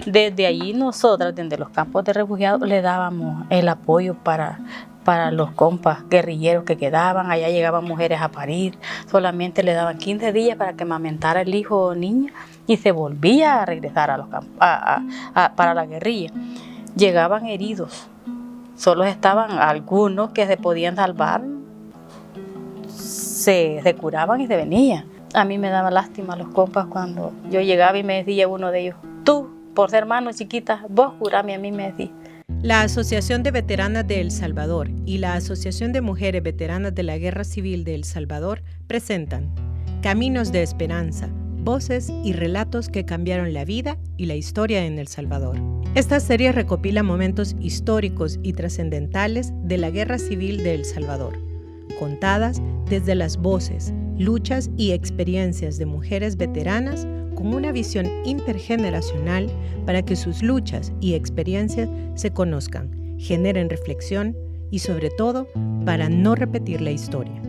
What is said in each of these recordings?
Desde allí nosotras, desde los campos de refugiados, le dábamos el apoyo para los compas guerrilleros que quedaban. Allá llegaban mujeres a parir, solamente le daban 15 días para que amamentara el hijo o niña y se volvía a regresar a los campos, para la guerrilla. Llegaban heridos, solo estaban algunos que se podían salvar, se curaban y se venían. A mí me daba lástima los compas cuando yo llegaba y me decía uno de ellos, tú, por ser mano chiquita, vos curame, a mí me decía. La Asociación de Veteranas de El Salvador y la Asociación de Mujeres Veteranas de la Guerra Civil de El Salvador presentan Caminos de Esperanza, voces y relatos que cambiaron la vida y la historia en El Salvador. Esta serie recopila momentos históricos y trascendentales de la Guerra Civil de El Salvador, contadas desde las voces, luchas y experiencias de mujeres veteranas con una visión intergeneracional para que sus luchas y experiencias se conozcan, generen reflexión y sobre todo para no repetir la historia.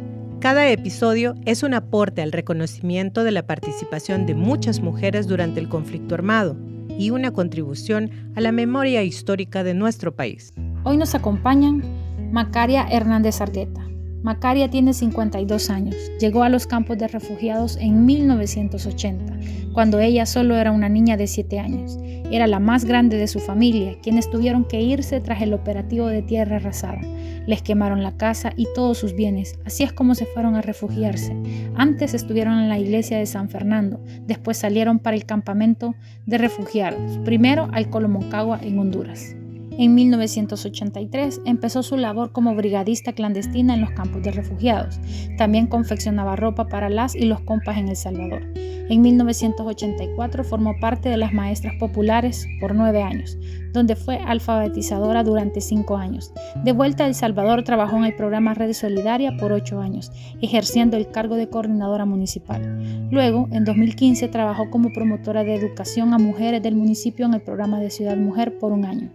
Cada episodio es un aporte al reconocimiento de la participación de muchas mujeres durante el conflicto armado y una contribución a la memoria histórica de nuestro país. Hoy nos acompañan Macaria Hernández Argueta. Macaria tiene 52 años. Llegó a los campos de refugiados en 1980, cuando ella solo era una niña de 7 años. Era la más grande de su familia, quienes tuvieron que irse tras el operativo de tierra arrasada. Les quemaron la casa y todos sus bienes, así es como se fueron a refugiarse. Antes estuvieron en la iglesia de San Fernando, después salieron para el campamento de refugiados, primero al Colo Moncagua en Honduras. En 1983 empezó su labor como brigadista clandestina en los campos de refugiados. También confeccionaba ropa para las y los compas en El Salvador. En 1984 formó parte de las Maestras Populares por 9 años, donde fue alfabetizadora durante 5 años. De vuelta a El Salvador trabajó en el programa Red Solidaria por 8 años, ejerciendo el cargo de coordinadora municipal. Luego, en 2015, trabajó como promotora de educación a mujeres del municipio en el programa de Ciudad Mujer por 1 año.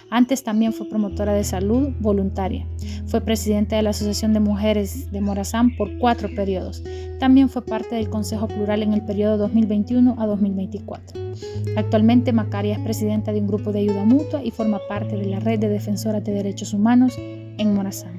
Antes también fue promotora de salud voluntaria. Fue presidenta de la Asociación de Mujeres de Morazán por 4 periodos. También fue parte del Consejo Plural en el periodo 2021 a 2024. Actualmente Macaria es presidenta de un grupo de ayuda mutua y forma parte de la Red de Defensoras de Derechos Humanos en Morazán.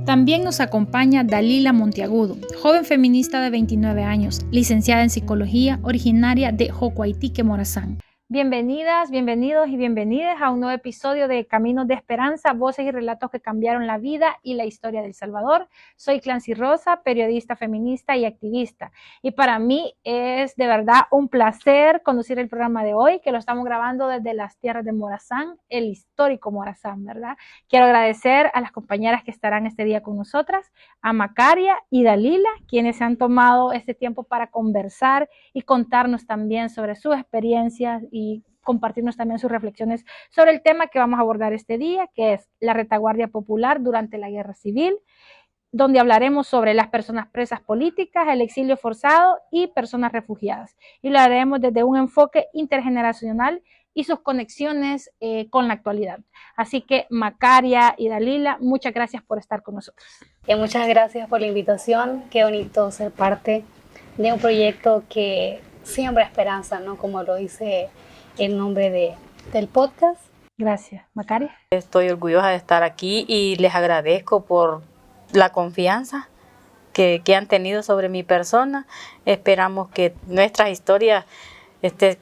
También nos acompaña Dalila Monteagudo, joven feminista de 29 años, licenciada en Psicología, originaria de Jocoaitique, Morazán. Bienvenidas, bienvenidos y bienvenidas a un nuevo episodio de Caminos de Esperanza, voces y relatos que cambiaron la vida y la historia de El Salvador. Soy Clancy Rosa, periodista feminista y activista. Y para mí es de verdad un placer conducir el programa de hoy, que lo estamos grabando desde las tierras de Morazán, el histórico Morazán, ¿verdad? Quiero agradecer a las compañeras que estarán este día con nosotras, a Macaria y Dalila, quienes se han tomado este tiempo para conversar y contarnos también sobre sus experiencias y compartirnos también sus reflexiones sobre el tema que vamos a abordar este día, que es la retaguardia popular durante la Guerra Civil, donde hablaremos sobre las personas presas políticas, el exilio forzado y personas refugiadas. Y lo haremos desde un enfoque intergeneracional y sus conexiones con la actualidad. Así que Macaria y Dalila, muchas gracias por estar con nosotros. Muchas gracias por la invitación. Qué bonito ser parte de un proyecto que siembra esperanza, ¿no? Como lo dice el nombre del podcast. Gracias. Macaria. Estoy orgullosa de estar aquí y les agradezco por la confianza que han tenido sobre mi persona. Esperamos que nuestras historias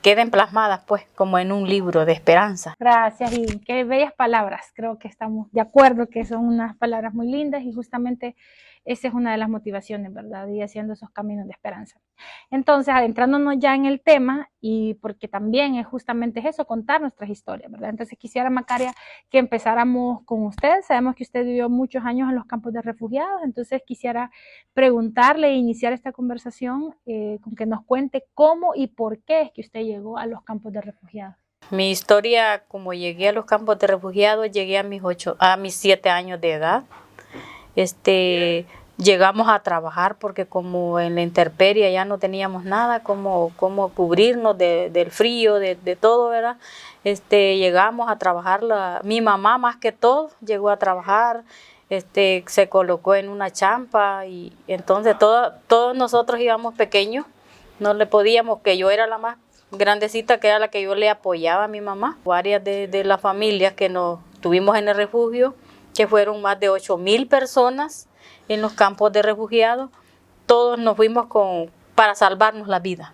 queden plasmadas pues como en un libro de esperanza. Gracias y qué bellas palabras. Creo que estamos de acuerdo que son unas palabras muy lindas y justamente esa es una de las motivaciones, ¿verdad? Y haciendo esos caminos de esperanza. Entonces, adentrándonos ya en el tema, y porque también es justamente eso, contar nuestras historias, ¿verdad? Entonces, quisiera, Macaria, que empezáramos con usted. Sabemos que usted vivió muchos años en los campos de refugiados, entonces quisiera preguntarle e iniciar esta conversación con que nos cuente cómo y por qué es que usted llegó a los campos de refugiados. Mi historia, como llegué a los campos de refugiados, llegué a mis 7 años de edad. Llegamos a trabajar porque como en la intemperie ya no teníamos nada, como cubrirnos del frío, de todo, ¿verdad? Llegamos a trabajar, mi mamá más que todo llegó a trabajar, se colocó en una champa y entonces todos nosotros íbamos pequeños, no le podíamos, que yo era la más grandecita, que era la que yo le apoyaba a mi mamá. Varias de las familias que nos tuvimos en el refugio, que fueron más de 8,000 personas en los campos de refugiados, todos nos fuimos para salvarnos la vida,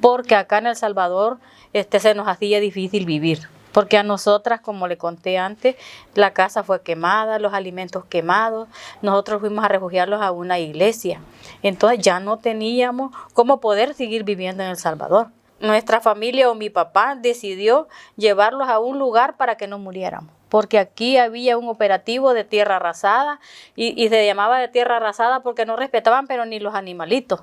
porque acá en El Salvador se nos hacía difícil vivir. Porque a nosotras, como le conté antes, la casa fue quemada, los alimentos quemados. Nosotros fuimos a refugiarlos a una iglesia. Entonces ya no teníamos cómo poder seguir viviendo en El Salvador. Nuestra familia o mi papá decidió llevarlos a un lugar para que no muriéramos. Porque aquí había un operativo de tierra arrasada y se llamaba de tierra arrasada porque no respetaban pero ni los animalitos.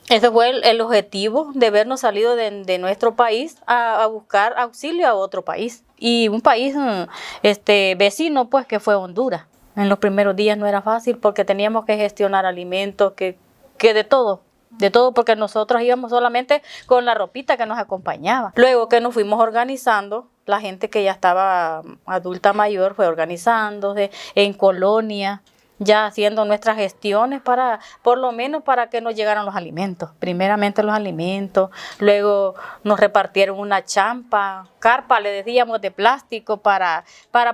Ese fue el objetivo de habernos salido de nuestro país a buscar auxilio a otro país. Y un país vecino, pues, que fue Honduras. En los primeros días no era fácil porque teníamos que gestionar alimentos, que de todo, porque nosotros íbamos solamente con la ropita que nos acompañaba. Luego que nos fuimos organizando, la gente que ya estaba adulta mayor fue organizándose en colonia, ya haciendo nuestras gestiones por lo menos para que nos llegaran los alimentos. Primeramente los alimentos, luego nos repartieron una carpa le decíamos, de plástico para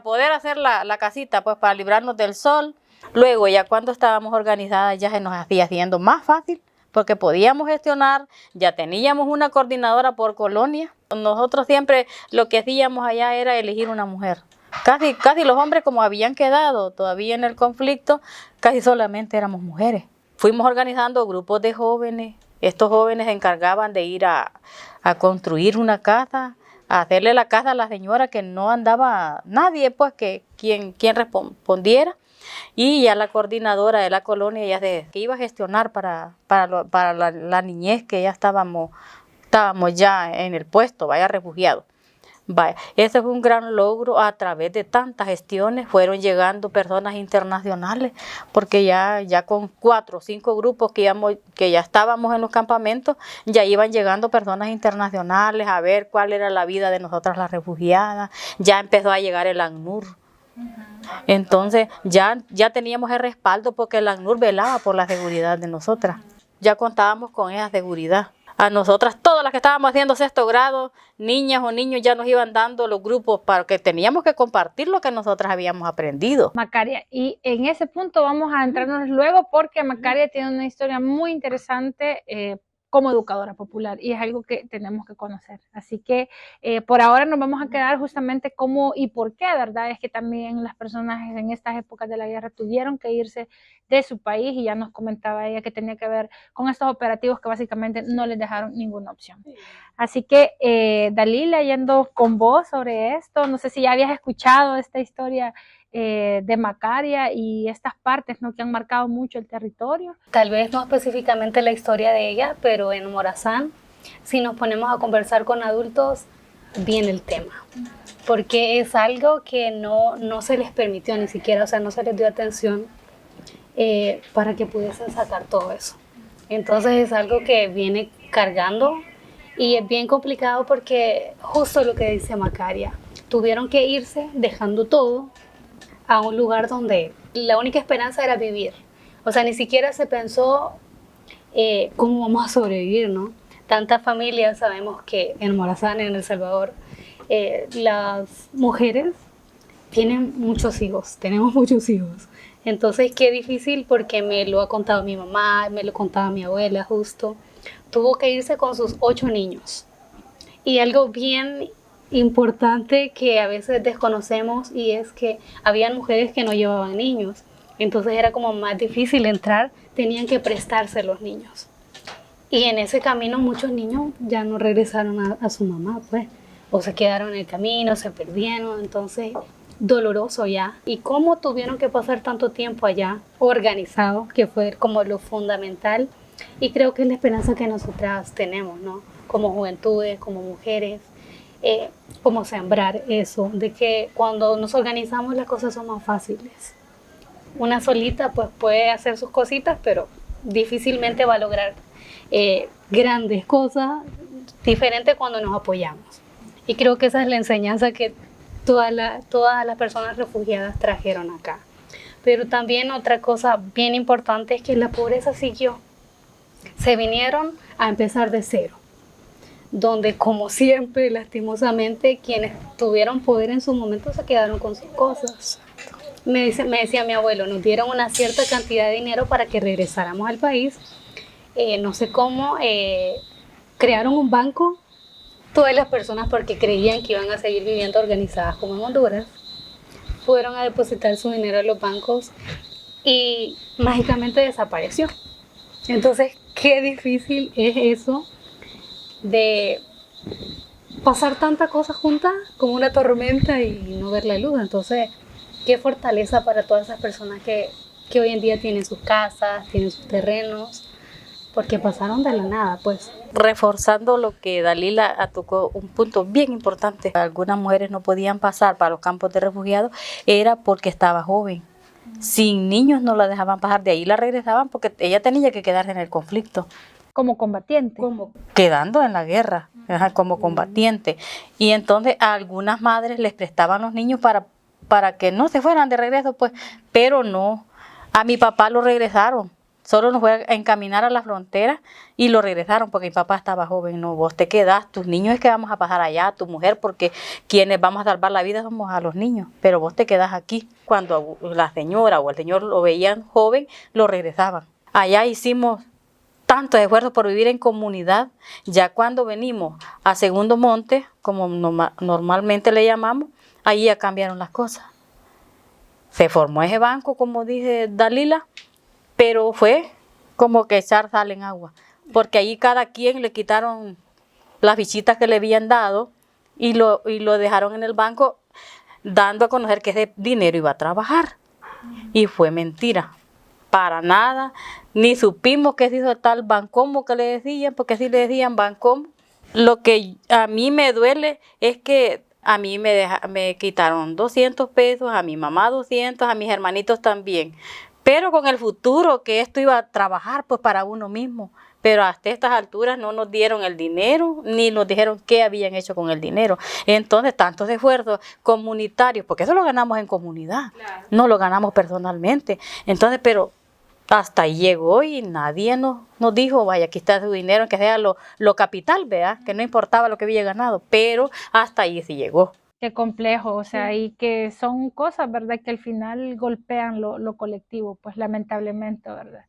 poder hacer la casita, pues para librarnos del sol. Luego ya cuando estábamos organizadas ya se nos hacía haciendo más fácil, porque podíamos gestionar, ya teníamos una coordinadora por colonia. Nosotros siempre lo que hacíamos allá era elegir una mujer. Casi los hombres, como habían quedado todavía en el conflicto, casi solamente éramos mujeres. Fuimos organizando grupos de jóvenes. Estos jóvenes se encargaban de ir a construir una casa, a hacerle la casa a la señora, que no andaba nadie, pues, que quien respondiera. Y ya la coordinadora de la colonia que iba a gestionar para la niñez, que ya estábamos ya en el puesto, refugiados. Ese fue un gran logro. A través de tantas gestiones fueron llegando personas internacionales, porque ya con 4 o 5 grupos que ya estábamos en los campamentos, ya iban llegando personas internacionales a ver cuál era la vida de nosotras las refugiadas. Ya empezó a llegar el ACNUR. Entonces ya teníamos el respaldo, porque el ACNUR velaba por la seguridad de nosotras. Ya contábamos con esa seguridad. A nosotras, todas las que estábamos haciendo 6º grado, niñas o niños, ya nos iban dando los grupos para que teníamos que compartir lo que nosotras habíamos aprendido. Macaria, y en ese punto vamos a entrarnos luego, porque Macaria tiene una historia muy interesante como educadora popular, y es algo que tenemos que conocer. Así que por ahora nos vamos a quedar justamente cómo y por qué, ¿verdad? Es que también las personas en estas épocas de la guerra tuvieron que irse de su país, y ya nos comentaba ella que tenía que ver con estos operativos que básicamente no les dejaron ninguna opción. Así que Dalila, yendo con vos sobre esto, no sé si ya habías escuchado esta historia de Macaria y estas partes, ¿no?, que han marcado mucho el territorio. Tal vez no específicamente la historia de ella, pero en Morazán, si nos ponemos a conversar con adultos, viene el tema, porque es algo que no se les permitió ni siquiera, o sea, no se les dio atención para que pudiesen sacar todo eso. Entonces es algo que viene cargando, y es bien complicado porque justo lo que dice Macaria, tuvieron que irse dejando todo a un lugar donde la única esperanza era vivir. O sea, ni siquiera se pensó cómo vamos a sobrevivir, ¿no? Tantas familias, sabemos que en Morazán, en El Salvador, las mujeres tienen muchos hijos, tenemos muchos hijos. Entonces, qué difícil, porque me lo ha contado mi mamá, me lo contaba mi abuela justo. Tuvo que irse con sus 8 niños. Y algo bien importante que a veces desconocemos, y es que habían mujeres que no llevaban niños. Entonces era como más difícil entrar, tenían que prestarse los niños. Y en ese camino muchos niños ya no regresaron a su mamá, pues. O se quedaron en el camino, se perdieron, entonces doloroso ya. Y cómo tuvieron que pasar tanto tiempo allá, organizado, que fue como lo fundamental. Y creo que es la esperanza que nosotras tenemos, ¿no? Como juventudes, como mujeres, como sembrar eso, de que cuando nos organizamos las cosas son más fáciles. Una solita pues puede hacer sus cositas, pero difícilmente va a lograr grandes cosas, diferente cuando nos apoyamos. Y creo que esa es la enseñanza que todas las personas refugiadas trajeron acá. Pero también otra cosa bien importante es que la pobreza siguió. Se vinieron a empezar de cero. donde como siempre, lastimosamente, quienes tuvieron poder en su momento se quedaron con sus cosas. Me decía mi abuelo, nos dieron una cierta cantidad de dinero para que regresáramos al país. No sé cómo, crearon un banco, todas las personas porque creían que iban a seguir viviendo organizadas como en Honduras, fueron a depositar su dinero en los bancos y mágicamente desapareció. Entonces, qué difícil es eso de pasar tanta cosa juntas como una tormenta y no ver la luz. Entonces, qué fortaleza para todas esas personas que hoy en día tienen sus casas, tienen sus terrenos, porque pasaron de la nada, pues. Reforzando lo que Dalila tocó, un punto bien importante. Algunas mujeres no podían pasar para los campos de refugiados, era porque estaba joven. Sin niños no la dejaban pasar, de ahí la regresaban porque ella tenía que quedarse en el conflicto. Como combatiente. Quedando en la guerra, como combatiente. Y entonces a algunas madres les prestaban los niños para que no se fueran de regreso, pues, pero no. A mi papá lo regresaron. Solo nos fue a encaminar a la frontera y lo regresaron porque mi papá estaba joven. No, vos te quedás, tus niños es que vamos a pasar allá, tu mujer, porque quienes vamos a salvar la vida somos a los niños, pero vos te quedás aquí. Cuando la señora o el señor lo veían joven, lo regresaban. Allá hicimos tantos esfuerzos por vivir en comunidad. Ya cuando venimos a Segundo Monte, como normalmente le llamamos, ahí ya cambiaron las cosas. Se formó ese banco, como dije Dalila, pero fue como que echar sal en agua, porque ahí cada quien le quitaron las fichitas que le habían dado y lo dejaron en el banco, dando a conocer que ese dinero iba a trabajar. Y fue mentira, para nada, ni supimos que se hizo tal Bancomo que le decían, porque sí le decían Bancomo. Lo que a mí me duele es que a mí me quitaron 200 pesos, a mi mamá 200, a mis hermanitos también. Pero con el futuro que esto iba a trabajar pues para uno mismo. Pero hasta estas alturas no nos dieron el dinero, ni nos dijeron qué habían hecho con el dinero. Entonces, tantos esfuerzos comunitarios, porque eso lo ganamos en comunidad, claro, no lo ganamos personalmente. Entonces, pero hasta ahí llegó y nadie nos dijo, vaya, aquí está su dinero, que sea lo capital, ¿verdad? Que no importaba lo que había ganado, pero hasta ahí sí llegó. Qué complejo, o sea, y que son cosas, ¿verdad? Que al final golpean lo colectivo, pues lamentablemente, ¿verdad?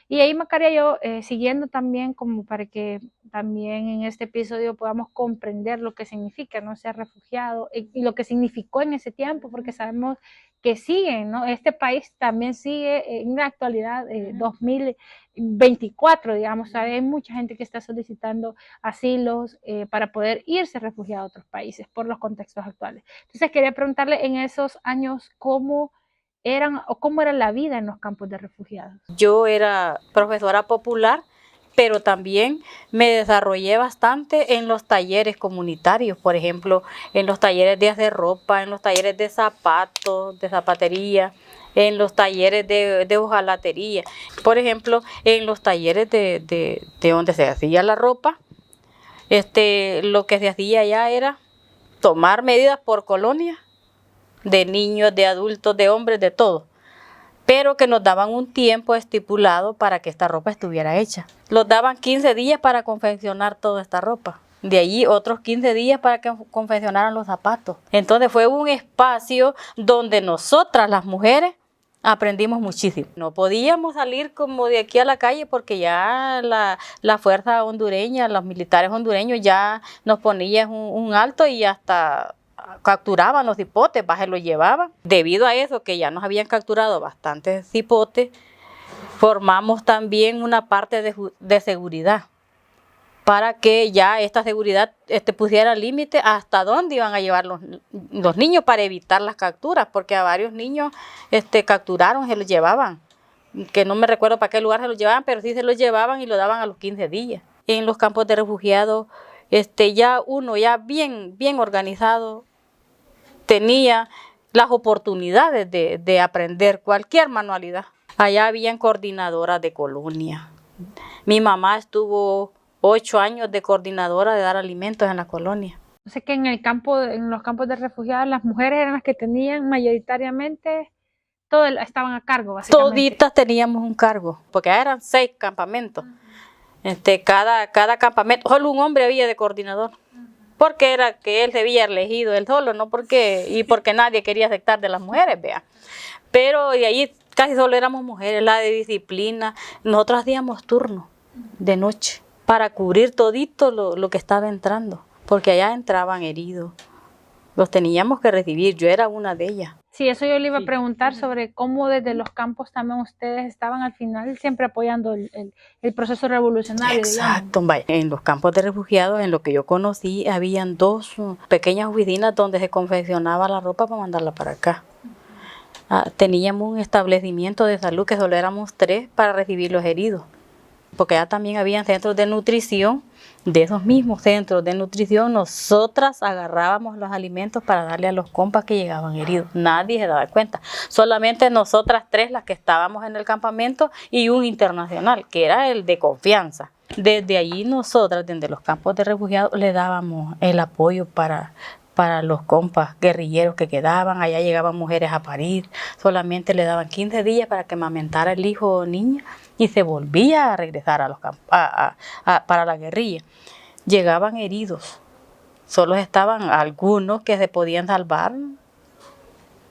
Y ahí, Macaria, yo siguiendo también como para que también en este episodio podamos comprender lo que significa no ser refugiado y lo que significó en ese tiempo, porque sabemos que siguen, ¿no? Este país también sigue en la actualidad, 2024, digamos, hay mucha gente que está solicitando asilos para poder irse refugiados a otros países por los contextos actuales. Entonces quería preguntarle en esos años cómo era la vida en los campos de refugiados. Yo era profesora popular, pero también me desarrollé bastante en los talleres comunitarios, por ejemplo, en los talleres de hacer ropa, en los talleres de zapatos, de zapatería, en los talleres de hojalatería. Por ejemplo, en los talleres de donde se hacía la ropa, lo que se hacía allá era tomar medidas por colonia, de niños, de adultos, de hombres, de todo, pero que nos daban un tiempo estipulado para que esta ropa estuviera hecha. Nos daban 15 días para confeccionar toda esta ropa. De allí otros 15 días para que confeccionaran los zapatos. Entonces fue un espacio donde nosotras las mujeres aprendimos muchísimo. No podíamos salir como de aquí a la calle porque ya la fuerza hondureña, los militares hondureños ya nos ponían un alto y hasta capturaban los cipotes, se los llevaban. Debido a eso, que ya nos habían capturado bastantes cipotes, formamos también una parte de seguridad para que ya esta seguridad pusiera límite hasta dónde iban a llevar los niños para evitar las capturas, porque a varios niños capturaron, se los llevaban, que no me recuerdo para qué lugar se los llevaban, pero sí se los llevaban y lo daban a los 15 días. En los campos de refugiados, ya uno ya bien organizado tenía las oportunidades de aprender cualquier manualidad. Allá habían coordinadoras de colonia. Mi mamá estuvo 8 años de coordinadora de dar alimentos en la colonia. O sea que en los campos de refugiados las mujeres eran las que tenían mayoritariamente, estaban a cargo, básicamente. Toditas teníamos un cargo, porque eran 6 campamentos. Cada campamento, solo un hombre había de coordinador. Porque era que él se había elegido él solo, no porque nadie quería aceptar de las mujeres, vea. Pero de ahí casi solo éramos mujeres, la de disciplina. Nosotros hacíamos turno de noche para cubrir todito lo que estaba entrando, porque allá entraban heridos. Los teníamos que recibir, yo era una de ellas. Sí, eso yo le iba a preguntar sobre cómo desde los campos también ustedes estaban al final siempre apoyando el proceso revolucionario. Exacto, vaya. En los campos de refugiados, en lo que yo conocí, habían 2 pequeñas oficinas donde se confeccionaba la ropa para mandarla para acá. Teníamos un establecimiento de salud que solo éramos 3 para recibir los heridos, porque allá también habían centros de nutrición. De esos mismos centros de nutrición, nosotras agarrábamos los alimentos para darle a los compas que llegaban heridos. Nadie se daba cuenta. Solamente nosotras 3 las que estábamos en el campamento y un internacional, que era el de confianza. Desde allí nosotras, desde los campos de refugiados, le dábamos el apoyo para los compas guerrilleros que quedaban. Allá llegaban mujeres a parir. Solamente le daban 15 días para que amamentara el hijo o niña y se volvía a regresar a los para la guerrilla. Llegaban heridos, solo estaban algunos que se podían salvar,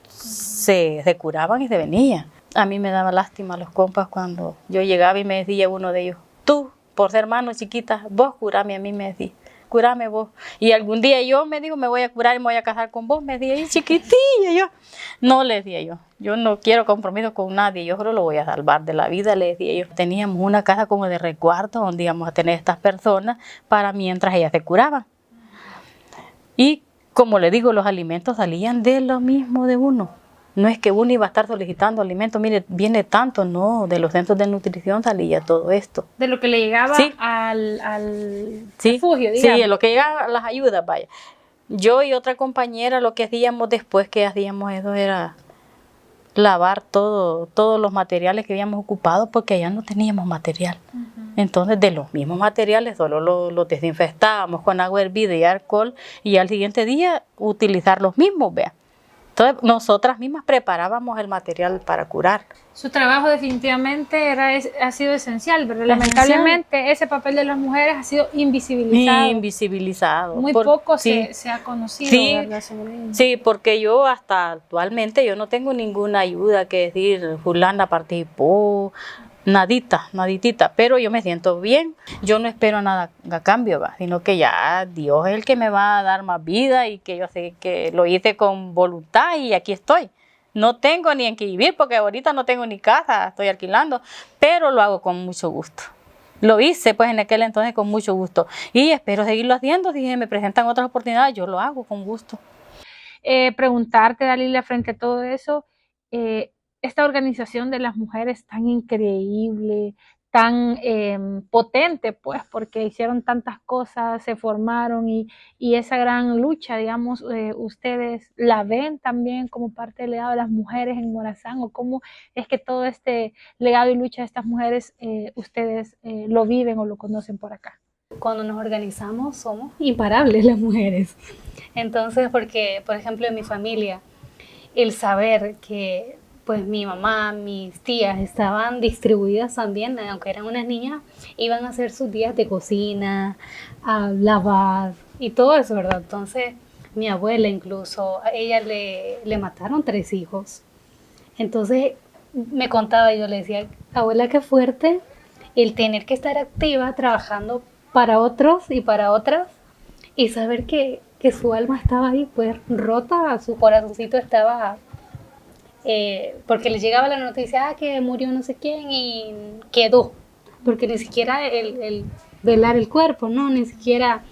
se curaban y se venían. A mí me daba lástima los compas cuando yo llegaba y me decía uno de ellos, tú, por ser mano chiquita, vos curame, a mí me decía. Curame vos. Y algún día yo me dijo, me voy a curar y me voy a casar con vos. Me decía, chiquitilla, yo. No, le decía yo no quiero compromiso con nadie, yo solo lo voy a salvar de la vida, le decía yo. Teníamos una casa como de resguardo donde íbamos a tener estas personas para mientras ellas se curaban. Y como le digo, los alimentos salían de lo mismo de uno. No es que uno iba a estar solicitando alimentos, mire, viene tanto, no, de los centros de nutrición salía todo esto. De lo que le llegaba sí. al refugio, digamos. Sí, de lo que llegaba las ayudas, vaya. Yo y otra compañera lo que hacíamos después que hacíamos eso era lavar todos los materiales que habíamos ocupado porque allá no teníamos material. Entonces de los mismos materiales solo los desinfectábamos con agua hervida y alcohol y al siguiente día utilizar los mismos, vea. Entonces, nosotras mismas preparábamos el material para curar. Su trabajo definitivamente ha sido esencial, pero lamentablemente ese papel de las mujeres ha sido invisibilizado. Invisibilizado. Muy poco se ha conocido, sí, ¿verdad? Sobre ello. Sí, porque yo hasta actualmente yo no tengo ninguna ayuda que decir, fulana participó, naditita, pero yo me siento bien. Yo no espero nada a cambio, sino que ya Dios es el que me va a dar más vida y que yo sé que lo hice con voluntad y aquí estoy. No tengo ni en qué vivir porque ahorita no tengo ni casa, estoy alquilando, pero lo hago con mucho gusto. Lo hice pues en aquel entonces con mucho gusto y espero seguirlo haciendo. Si me presentan otras oportunidades, yo lo hago con gusto. Preguntarte, Dalila, frente a todo eso, esta organización de las mujeres tan increíble, tan potente, pues, porque hicieron tantas cosas, se formaron y esa gran lucha, digamos, ustedes la ven también como parte del legado de las mujeres en Morazán, o cómo es que todo este legado y lucha de estas mujeres ustedes lo viven o lo conocen por acá. Cuando nos organizamos somos imparables las mujeres. Entonces, porque, por ejemplo, en mi familia, el saber que pues mi mamá, mis tías estaban distribuidas también, aunque eran unas niñas, iban a hacer sus días de cocina, a lavar y todo eso, ¿verdad? Entonces, mi abuela incluso, a ella le mataron 3 hijos. Entonces, me contaba, yo le decía, abuela, qué fuerte el tener que estar activa, trabajando para otros y para otras, y saber que su alma estaba ahí, pues, rota, su corazoncito estaba... porque les llegaba la noticia que murió no sé quién y quedó, porque ni siquiera el velar el cuerpo, no, ni siquiera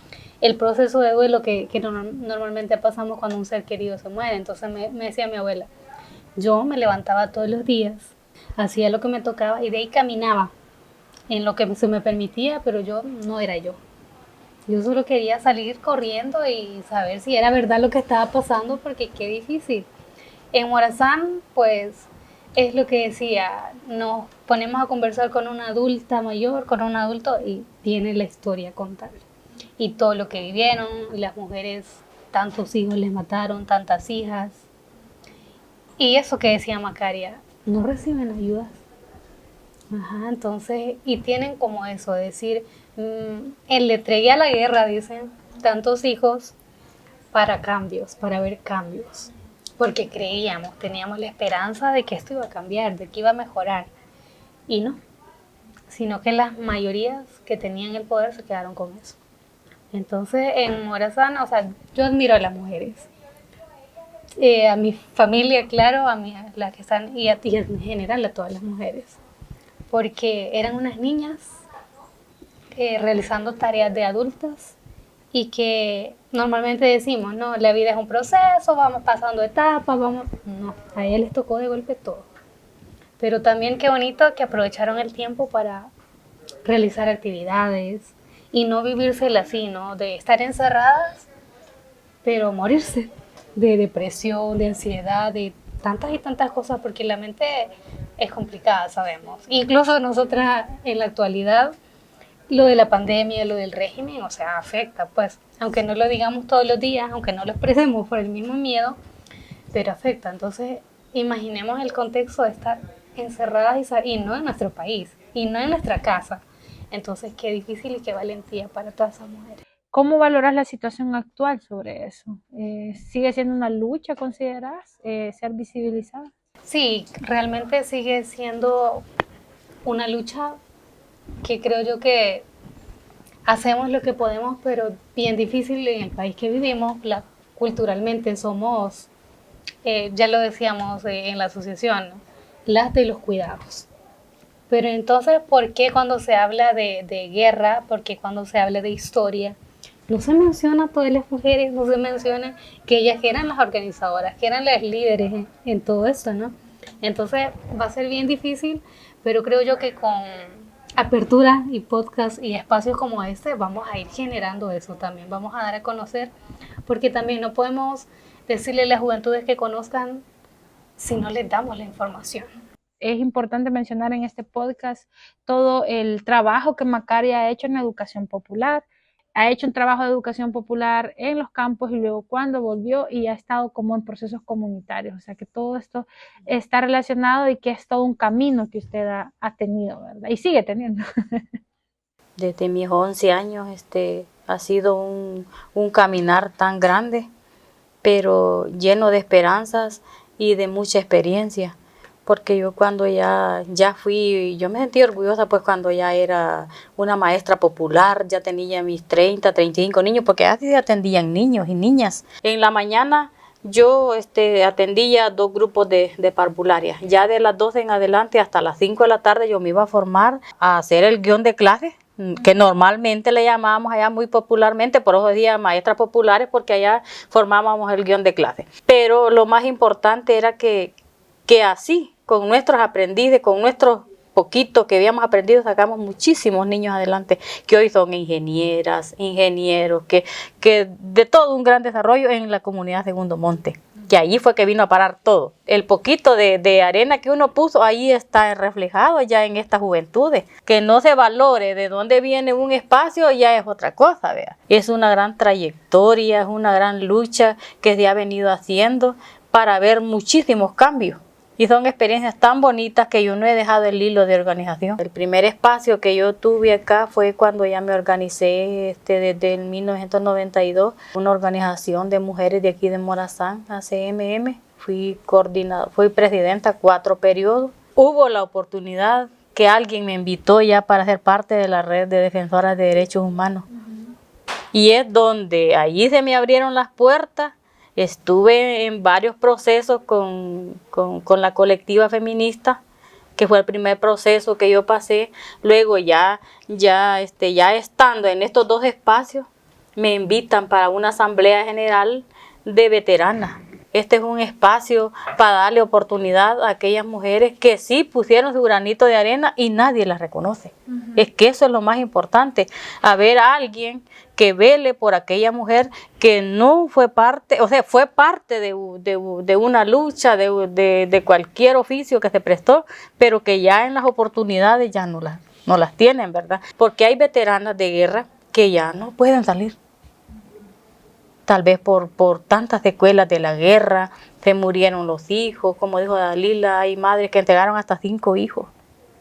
el proceso de duelo que normalmente pasamos cuando un ser querido se muere. Entonces me decía mi abuela, yo me levantaba todos los días, hacía lo que me tocaba y de ahí caminaba en lo que se me permitía, pero yo no era yo. Yo solo quería salir corriendo y saber si era verdad lo que estaba pasando, porque qué difícil. En Morazán, pues, es lo que decía, nos ponemos a conversar con una adulta mayor, con un adulto, y tiene la historia a contar. Y todo lo que vivieron, las mujeres, tantos hijos les mataron, tantas hijas. Y eso que decía Macaria, no reciben ayudas. Ajá, entonces, y tienen como eso, decir, le entregué a la guerra, dicen, tantos hijos para cambios, para ver cambios, porque creíamos, teníamos la esperanza de que esto iba a cambiar, de que iba a mejorar, y no, sino que las mayorías que tenían el poder se quedaron con eso. Entonces, en Morazán, o sea, yo admiro a las mujeres, a mi familia, claro, a las que están, y en general a todas las mujeres, porque eran unas niñas realizando tareas de adultas y que normalmente decimos, no, la vida es un proceso, vamos pasando etapas, vamos... No, a ella les tocó de golpe todo. Pero también qué bonito que aprovecharon el tiempo para realizar actividades y no vivírsela así, ¿no? De estar encerradas, pero morirse de depresión, de ansiedad, de tantas y tantas cosas, porque la mente es complicada, sabemos. Incluso nosotras en la actualidad, lo de la pandemia, lo del régimen, o sea, afecta, pues, aunque no lo digamos todos los días, aunque no lo expresemos por el mismo miedo, pero afecta. Entonces, imaginemos el contexto de estar encerradas y no en nuestro país, y no en nuestra casa. Entonces, qué difícil y qué valentía para todas esas mujeres. ¿Cómo valoras la situación actual sobre eso? ¿Sigue siendo una lucha, consideras, ser visibilizada? Sí, realmente sigue siendo una lucha que creo yo que hacemos lo que podemos, pero bien difícil en el país que vivimos. Culturalmente somos, ya lo decíamos en la asociación, ¿no? Las de los cuidados. Pero entonces, ¿por qué cuando se habla de guerra, por qué cuando se habla de historia, no se menciona a todas las mujeres, no se menciona que ellas que eran las organizadoras, que eran las líderes en todo esto, ¿no? Entonces va a ser bien difícil, pero creo yo que con apertura y podcast y espacios como este vamos a ir generando eso también, vamos a dar a conocer, porque también no podemos decirle a las juventudes que conozcan si no les damos la información. Es importante mencionar en este podcast todo el trabajo que Macaria ha hecho en la educación popular. Ha hecho un trabajo de educación popular en los campos y luego cuando volvió y ha estado como en procesos comunitarios. O sea que todo esto está relacionado y que es todo un camino que usted ha tenido, ¿verdad? Y sigue teniendo. Desde mis 11 años ha sido un caminar tan grande, pero lleno de esperanzas y de mucha experiencia. Porque yo cuando ya fui, yo me sentí orgullosa pues cuando ya era una maestra popular, ya tenía mis 35 niños, porque así atendían niños y niñas. En la mañana yo atendía 2 grupos de parvularias. Ya de las 12 en adelante hasta las 5 de la tarde yo me iba a formar a hacer el guión de clase, que normalmente le llamábamos allá muy popularmente, por eso decía maestras populares, porque allá formábamos el guión de clase. Pero lo más importante era que así, con nuestros aprendices, con nuestros poquitos que habíamos aprendido, sacamos muchísimos niños adelante, que hoy son ingenieras, ingenieros, que de todo un gran desarrollo en la comunidad Segundo Monte, que allí fue que vino a parar todo. El poquito de arena que uno puso, ahí está reflejado ya en estas juventudes. Que no se valore de dónde viene un espacio ya es otra cosa, vea. Es una gran trayectoria, es una gran lucha que se ha venido haciendo para ver muchísimos cambios. Y son experiencias tan bonitas que yo no he dejado el hilo de organización. El primer espacio que yo tuve acá fue cuando ya me organicé desde el 1992, una organización de mujeres de aquí de Morazán, ACMM. Fui presidenta 4 periodos. Hubo la oportunidad que alguien me invitó ya para ser parte de la red de defensoras de derechos humanos. Y es donde allí se me abrieron las puertas. Estuve en varios procesos con la colectiva feminista, que fue el primer proceso que yo pasé. Luego ya estando en estos 2 espacios, me invitan para una asamblea general de veteranas. Este es un espacio para darle oportunidad a aquellas mujeres que sí pusieron su granito de arena y nadie las reconoce. Es que eso es lo más importante, haber a alguien que vele por aquella mujer que no fue parte, o sea, fue parte de una lucha, de cualquier oficio que se prestó, pero que ya en las oportunidades ya no las tienen, ¿verdad? Porque hay veteranas de guerra que ya no pueden salir. Tal vez por tantas secuelas de la guerra, se murieron los hijos, como dijo Dalila, hay madres que entregaron hasta 5 hijos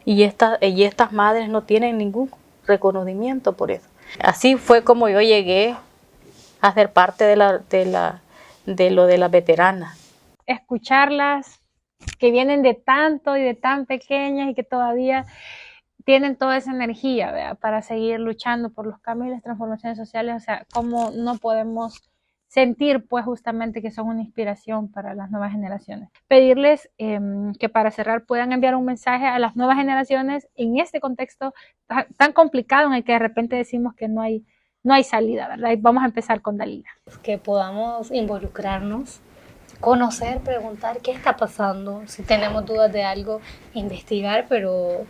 y estas madres no tienen ningún reconocimiento por eso. Así fue como yo llegué a ser parte de lo de las veteranas. Escucharlas, que vienen de tanto y de tan pequeñas y que todavía tienen toda esa energía, ¿verdad?, para seguir luchando por los cambios y las transformaciones sociales. O sea, cómo no podemos sentir pues justamente que son una inspiración para las nuevas generaciones. Pedirles que para cerrar puedan enviar un mensaje a las nuevas generaciones en este contexto tan complicado en el que de repente decimos que no hay salida, ¿verdad? Y vamos a empezar con Dalila. Que podamos involucrarnos, conocer, preguntar qué está pasando, si tenemos dudas de algo, investigar, pero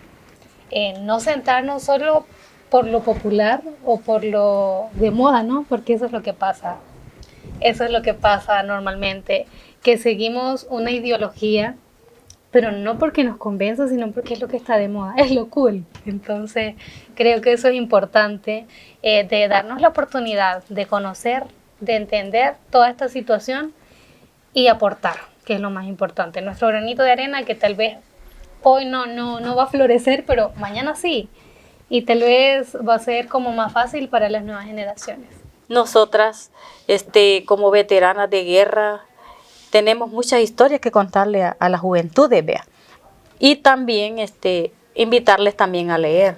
no centrarnos solo por lo popular o por lo de moda, ¿no? Porque eso es lo que pasa. Eso es lo que pasa normalmente, que seguimos una ideología, pero no porque nos convenza, sino porque es lo que está de moda, es lo cool. Entonces, creo que eso es importante, de darnos la oportunidad de conocer, de entender toda esta situación y aportar, que es lo más importante. Nuestro granito de arena, que tal vez hoy no va a florecer, pero mañana sí. Y tal vez va a ser como más fácil para las nuevas generaciones. Nosotras, como veteranas de guerra, tenemos muchas historias que contarle a la juventud, vea. Y también invitarles también a leer,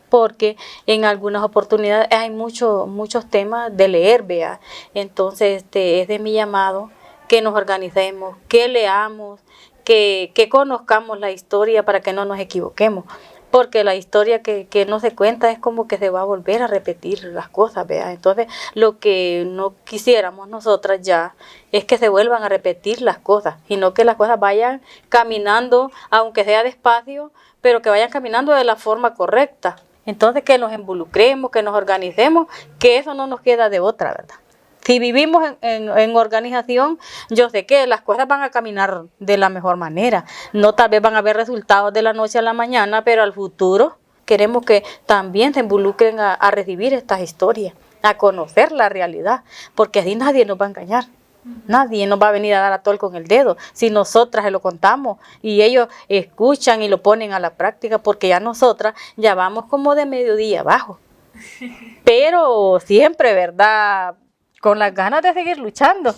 porque en algunas oportunidades hay muchos temas de leer, vea. Entonces, es de mi llamado que nos organicemos, que leamos, que conozcamos la historia para que no nos equivoquemos. Porque la historia que no se cuenta es como que se va a volver a repetir las cosas, ¿vea? Entonces, lo que no quisiéramos nosotras ya es que se vuelvan a repetir las cosas, sino que las cosas vayan caminando, aunque sea despacio, pero que vayan caminando de la forma correcta. Entonces, que nos involucremos, que nos organicemos, que eso no nos queda de otra, ¿verdad? Si vivimos en organización, yo sé que las cosas van a caminar de la mejor manera. No tal vez van a haber resultados de la noche a la mañana, pero al futuro queremos que también se involucren a recibir estas historias, a conocer la realidad, porque así nadie nos va a engañar. Nadie nos va a venir a dar a tol con el dedo si nosotras se lo contamos y ellos escuchan y lo ponen a la práctica, porque ya nosotras ya vamos como de mediodía abajo. Pero siempre, ¿verdad?, con las ganas de seguir luchando.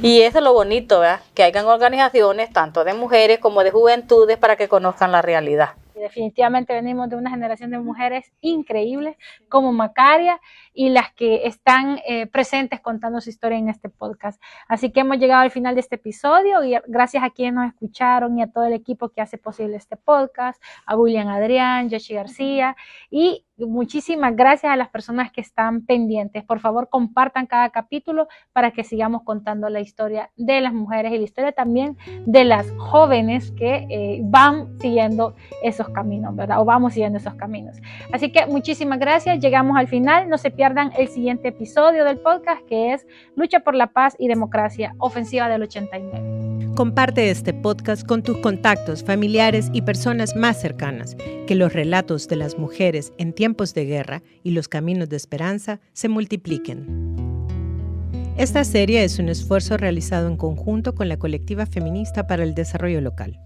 Y eso es lo bonito, ¿verdad?, que hayan organizaciones tanto de mujeres como de juventudes para que conozcan la realidad. Definitivamente venimos de una generación de mujeres increíbles como Macaria y las que están presentes contando su historia en este podcast. Así que hemos llegado al final de este episodio y gracias a quienes nos escucharon y a todo el equipo que hace posible este podcast, a William Adrián, Yoshi García, y muchísimas gracias a las personas que están pendientes. Por favor, compartan cada capítulo para que sigamos contando la historia de las mujeres y la historia también de las jóvenes que van siguiendo esos caminos, ¿verdad? O vamos siguiendo esos caminos. Así que muchísimas gracias. Llegamos al final. No se pierdan el siguiente episodio del podcast, que es Lucha por la Paz y Democracia, Ofensiva del 89. Comparte este podcast con tus contactos, familiares y personas más cercanas, que los relatos de las mujeres en tiempos de guerra y los caminos de esperanza se multipliquen. Esta serie es un esfuerzo realizado en conjunto con la Colectiva Feminista para el Desarrollo Local.